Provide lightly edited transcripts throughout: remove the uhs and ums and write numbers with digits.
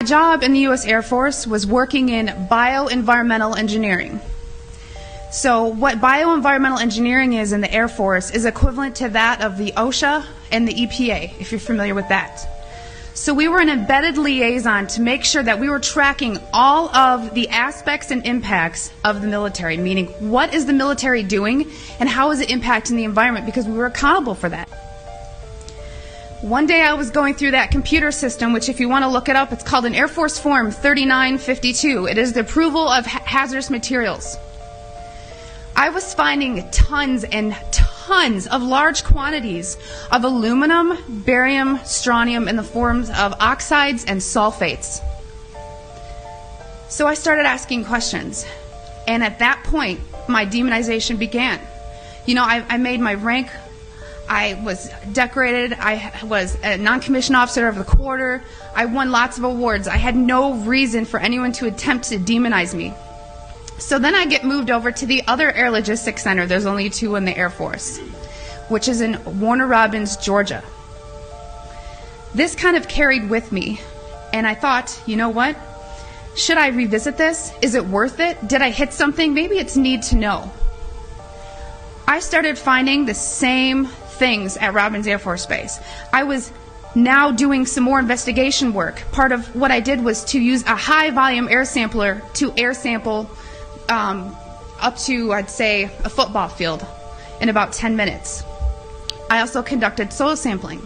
job in the U.S. Air Force was working in bioenvironmental engineering. So what bioenvironmental engineering is in the Air Force is equivalent to that of the OSHA and the EPA, if you're familiar with that. So we were an embedded liaison to make sure that we were tracking all of the aspects and impacts of the military, meaning what is the military doing and how is it impacting the environment, because we were accountable for that. One day I was going through that computer system, which if you want to look it up, it's called an Air Force Form 3952. It is the approval of hazardous materials. I was finding tons and tons of large quantities of aluminum, barium, strontium in the forms of oxides and sulfates. So I started asking questions, and at that point, my demonization began. You know, I made my rank. I was decorated. I was a non-commissioned officer of the quarter. I won lots of awards. I had no reason for anyone to attempt to demonize me. So then I get moved over to the other Air Logistics Center. There's only 2 in the Air Force, which is in Warner Robins, Georgia. This kind of carried with me, and I thought, you know what? Should I revisit this? Is it worth it? Did I hit something? Maybe it's need to know. I started finding the same things at Robins Air Force Base. I was now doing some more investigation work. Part of what I did was to use a high volume air sampler to air sample up to, I'd say, a football field in about 10 minutes. I also conducted soil sampling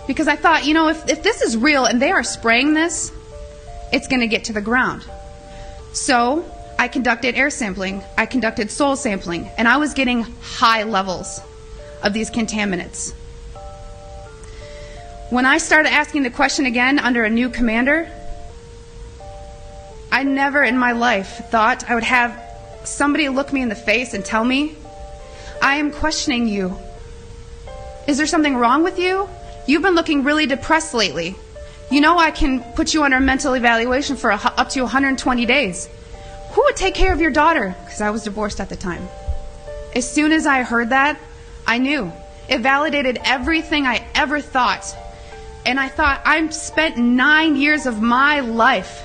because I thought, you know, if this is real and they are spraying this, it's going to get to the ground. So I conducted air sampling, I conducted soil sampling, and I was getting high levels of these contaminants. When I started asking the question again under a new commander, I never in my life thought I would have somebody look me in the face and tell me, I am questioning you. Is there something wrong with you? You've been looking really depressed lately. You know I can put you under mental evaluation for up to 120 days. Who would take care of your daughter? Because I was divorced at the time. As soon as I heard that, I knew. It validated everything I ever thought. And I thought, I've spent 9 years of my life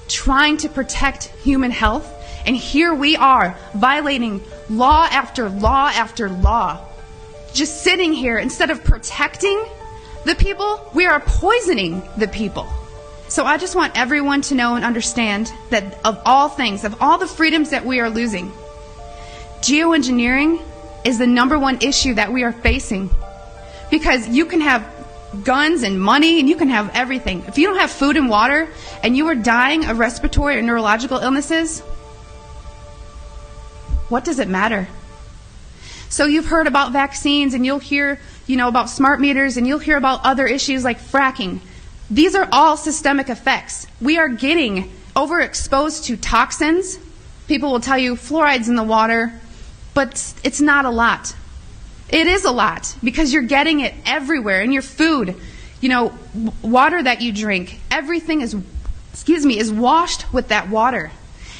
trying to protect human health, and here we are violating law after law after law. Just sitting here, instead of protecting the people, we are poisoning the people. So I just want everyone to know and understand that of all things, of all the freedoms that we are losing, geoengineering is the #1 issue that we are facing. Because you can have guns and money and you can have everything. If you don't have food and water and you are dying of respiratory or neurological illnesses, what does it matter? So you've heard about vaccines and you'll hear, you know, about smart meters and you'll hear about other issues like fracking. These are all systemic effects. We are getting overexposed to toxins. People will tell you fluoride's in the water, but it's not a lot. It is a lot because you're getting it everywhere in your food. You know, water that you drink, everything is washed with that water.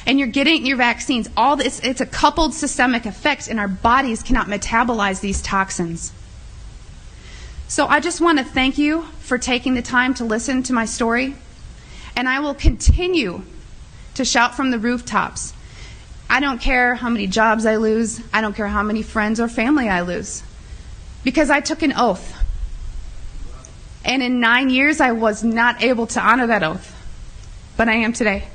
And you're getting your vaccines. All this, it's a coupled systemic effect, and our bodies cannot metabolize these toxins. So I just want to thank you for taking the time to listen to my story, and I will continue to shout from the rooftops. I don't care how many jobs I lose. I don't care how many friends or family I lose, because I took an oath. And in 9 years, I was not able to honor that oath, but I am today.